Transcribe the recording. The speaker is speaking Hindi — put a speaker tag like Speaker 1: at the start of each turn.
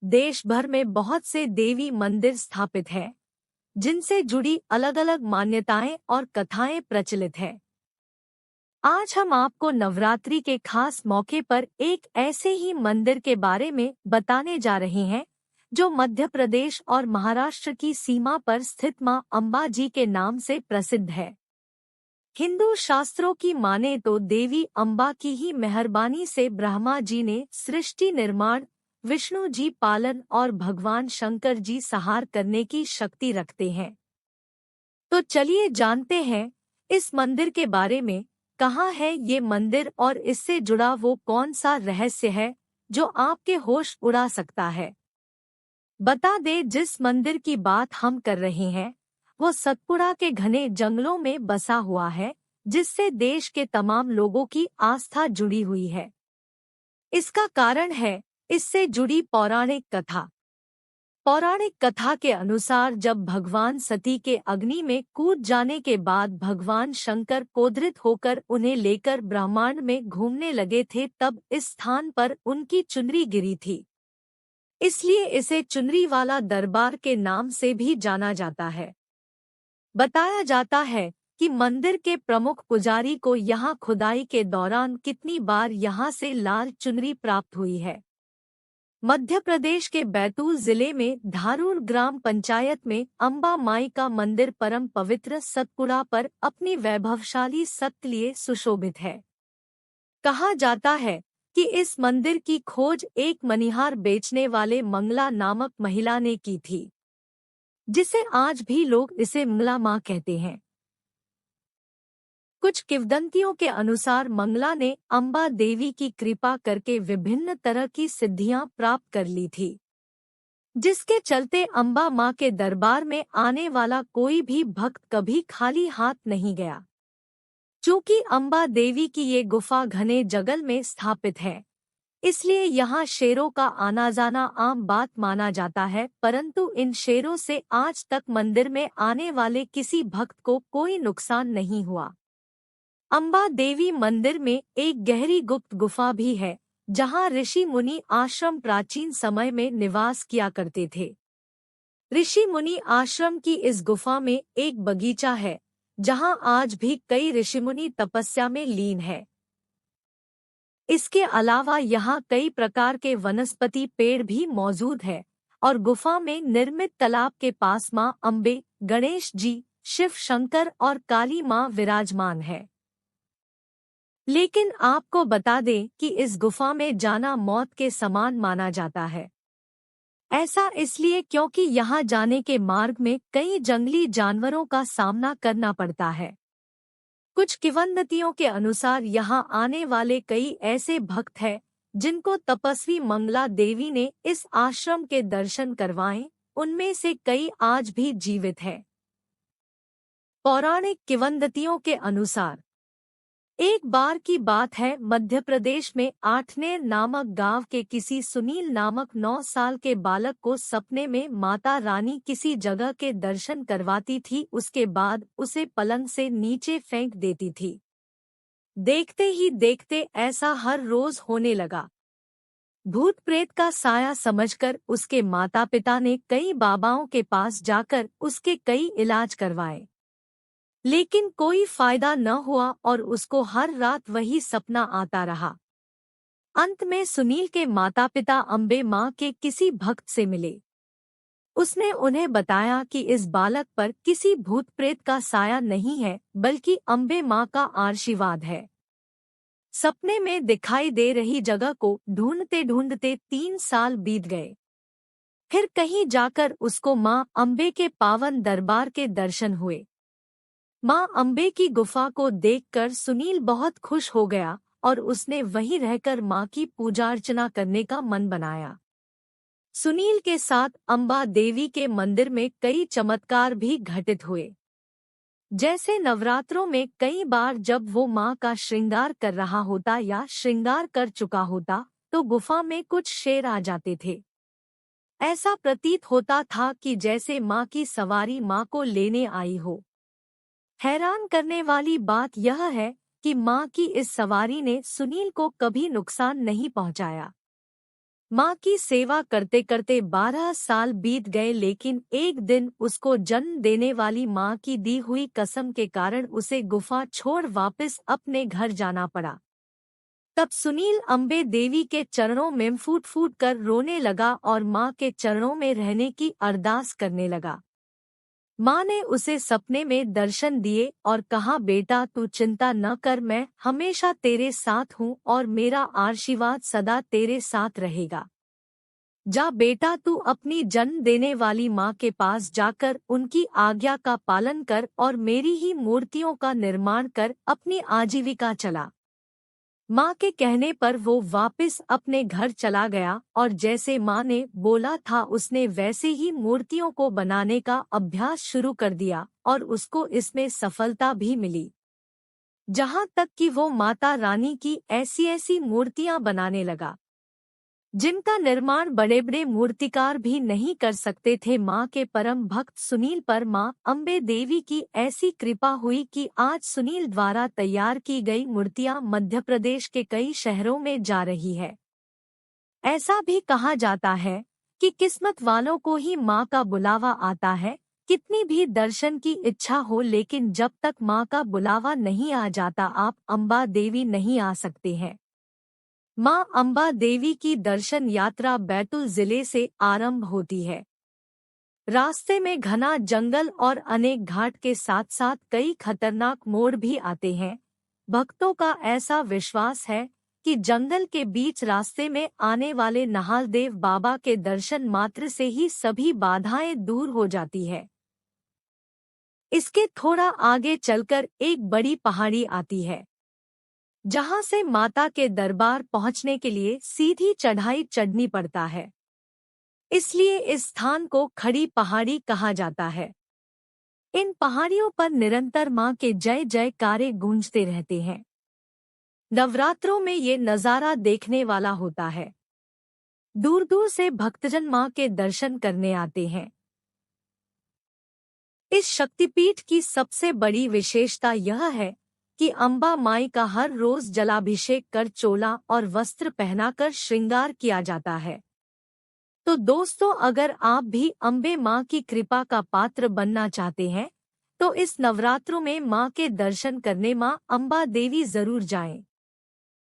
Speaker 1: देश भर में बहुत से देवी मंदिर स्थापित हैं, जिनसे जुड़ी अलग अलग मान्यताएं और कथाएं प्रचलित हैं। आज हम आपको नवरात्रि के खास मौके पर एक ऐसे ही मंदिर के बारे में बताने जा रहे हैं, जो मध्य प्रदेश और महाराष्ट्र की सीमा पर स्थित मां अंबा जी के नाम से प्रसिद्ध है। हिंदू शास्त्रों की माने तो देवी अंबा की ही मेहरबानी से ब्रह्मा जी ने सृष्टि निर्माण, विष्णु जी पालन और भगवान शंकर जी संहार करने की शक्ति रखते हैं। तो चलिए जानते हैं इस मंदिर के बारे में। कहाँ है ये मंदिर और इससे जुड़ा वो कौन सा रहस्य है जो आपके होश उड़ा सकता है। बता दे, जिस मंदिर की बात हम कर रहे हैं वो सतपुड़ा के घने जंगलों में बसा हुआ है, जिससे देश के तमाम लोगों की आस्था जुड़ी हुई है। इसका कारण है इससे जुड़ी पौराणिक कथा। पौराणिक कथा के अनुसार जब भगवान सती के अग्नि में कूद जाने के बाद भगवान शंकर क्रोधित होकर उन्हें लेकर ब्रह्मांड में घूमने लगे थे, तब इस स्थान पर उनकी चुनरी गिरी थी। इसलिए इसे चुनरी वाला दरबार के नाम से भी जाना जाता है। बताया जाता है कि मंदिर के प्रमुख पुजारी को यहाँ खुदाई के दौरान कितनी बार यहाँ से लाल चुनरी प्राप्त हुई है। मध्य प्रदेश के बैतूल जिले में धारूर ग्राम पंचायत में अंबा माई का मंदिर परम पवित्र सतपुड़ा पर अपनी वैभवशाली सत्य लिए सुशोभित है। कहा जाता है कि इस मंदिर की खोज एक मनिहार बेचने वाले मंगला नामक महिला ने की थी, जिसे आज भी लोग इसे मंगला माँ कहते हैं। कुछ किंवदंतियों के अनुसार मंगला ने अंबा देवी की कृपा करके विभिन्न तरह की सिद्धियां प्राप्त कर ली थी, जिसके चलते अंबा मां के दरबार में आने वाला कोई भी भक्त कभी खाली हाथ नहीं गया। चूंकि अंबा देवी की ये गुफा घने जंगल में स्थापित है, इसलिए यहाँ शेरों का आना जाना आम बात माना जाता है, परंतु इन शेरों से आज तक मंदिर में आने वाले किसी भक्त को कोई नुकसान नहीं हुआ। अंबा देवी मंदिर में एक गहरी गुप्त गुफा भी है, जहां ऋषि मुनि आश्रम प्राचीन समय में निवास किया करते थे। ऋषि मुनि आश्रम की इस गुफा में एक बगीचा है, जहां आज भी कई ऋषिमुनि तपस्या में लीन है। इसके अलावा यहाँ कई प्रकार के वनस्पति पेड़ भी मौजूद है और गुफा में निर्मित तालाब के पास मां अंबे, गणेश जी, शिव शंकर और काली मां विराजमान है। लेकिन आपको बता दें कि इस गुफा में जाना मौत के समान माना जाता है। ऐसा इसलिए क्योंकि यहाँ जाने के मार्ग में कई जंगली जानवरों का सामना करना पड़ता है। कुछ किंवदंतियों के अनुसार यहाँ आने वाले कई ऐसे भक्त हैं जिनको तपस्वी मंगला देवी ने इस आश्रम के दर्शन करवाए। उनमें से कई आज भी जीवित हैं। पौराणिक किंवदंतियों के अनुसार एक बार की बात है, मध्य प्रदेश में आठनेर नामक गांव के किसी सुनील नामक 9 साल के बालक को सपने में माता रानी किसी जगह के दर्शन करवाती थी। उसके बाद उसे पलंग से नीचे फेंक देती थी। देखते ही देखते ऐसा हर रोज होने लगा। भूत प्रेत का साया समझकर उसके माता पिता ने कई बाबाओं के पास जाकर उसके कई इलाज करवाए, लेकिन कोई फायदा न हुआ और उसको हर रात वही सपना आता रहा। अंत में सुनील के माता पिता अंबे माँ के किसी भक्त से मिले। उसने उन्हें बताया कि इस बालक पर किसी भूत प्रेत का साया नहीं है, बल्कि अंबे माँ का आशीर्वाद है। सपने में दिखाई दे रही जगह को ढूंढते ढूंढते 3 साल बीत गए। फिर कहीं जाकर उसको माँ अंबे के पावन दरबार के दर्शन हुए। मां अंबे की गुफा को देखकर सुनील बहुत खुश हो गया और उसने वहीं रहकर मां की पूजा अर्चना करने का मन बनाया। सुनील के साथ अंबा देवी के मंदिर में कई चमत्कार भी घटित हुए। जैसे नवरात्रों में कई बार जब वो मां का श्रृंगार कर रहा होता या श्रृंगार कर चुका होता, तो गुफा में कुछ शेर आ जाते थे। ऐसा प्रतीत होता था कि जैसे मां की सवारी मां को लेने आई हो। हैरान करने वाली बात यह है कि मां की इस सवारी ने सुनील को कभी नुकसान नहीं पहुंचाया। माँ की सेवा करते करते 12 साल बीत गए, लेकिन एक दिन उसको जन्म देने वाली माँ की दी हुई कसम के कारण उसे गुफा छोड़ वापस अपने घर जाना पड़ा। तब सुनील अम्बे देवी के चरणों में फूट फूट कर रोने लगा और माँ के चरणों में रहने की अरदास करने लगा। माँ ने उसे सपने में दर्शन दिए और कहा, बेटा तू चिंता न कर, मैं हमेशा तेरे साथ हूँ और मेरा आशीर्वाद सदा तेरे साथ रहेगा। जा बेटा, तू अपनी जन्म देने वाली माँ के पास जाकर उनकी आज्ञा का पालन कर और मेरी ही मूर्तियों का निर्माण कर अपनी आजीविका चला। माँ के कहने पर वो वापस अपने घर चला गया और जैसे माँ ने बोला था उसने वैसे ही मूर्तियों को बनाने का अभ्यास शुरू कर दिया और उसको इसमें सफलता भी मिली। जहाँ तक कि वो माता रानी की ऐसी ऐसी मूर्तियाँ बनाने लगा जिनका निर्माण बड़े बड़े मूर्तिकार भी नहीं कर सकते थे। माँ के परम भक्त सुनील पर माँ अम्बे देवी की ऐसी कृपा हुई कि आज सुनील द्वारा तैयार की गई मूर्तियाँ मध्य प्रदेश के कई शहरों में जा रही है। ऐसा भी कहा जाता है कि किस्मत वालों को ही माँ का बुलावा आता है। कितनी भी दर्शन की इच्छा हो, लेकिन जब तक माँ का बुलावा नहीं आ जाता आप अम्बा देवी नहीं आ सकते हैं। माँ अम्बा देवी की दर्शन यात्रा बैतूल जिले से आरंभ होती है। रास्ते में घना जंगल और अनेक घाट के साथ साथ कई खतरनाक मोड़ भी आते हैं। भक्तों का ऐसा विश्वास है कि जंगल के बीच रास्ते में आने वाले नहालदेव बाबा के दर्शन मात्र से ही सभी बाधाएं दूर हो जाती है। इसके थोड़ा आगे चलकर एक बड़ी पहाड़ी आती है, जहां से माता के दरबार पहुंचने के लिए सीधी चढ़ाई चढ़नी पड़ता है। इसलिए इस स्थान को खड़ी पहाड़ी कहा जाता है। इन पहाड़ियों पर निरंतर मां के जय जयकारे गूंजते रहते हैं। नवरात्रों में ये नजारा देखने वाला होता है। दूर दूर से भक्तजन मां के दर्शन करने आते हैं। इस शक्तिपीठ की सबसे बड़ी विशेषता यह है कि अम्बा माई का हर रोज जलाभिषेक कर चोला और वस्त्र पहनाकर श्रृंगार किया जाता है। तो दोस्तों, अगर आप भी अम्बे माँ की कृपा का पात्र बनना चाहते हैं तो इस नवरात्रों में माँ के दर्शन करने माँ अम्बा देवी जरूर जाएं।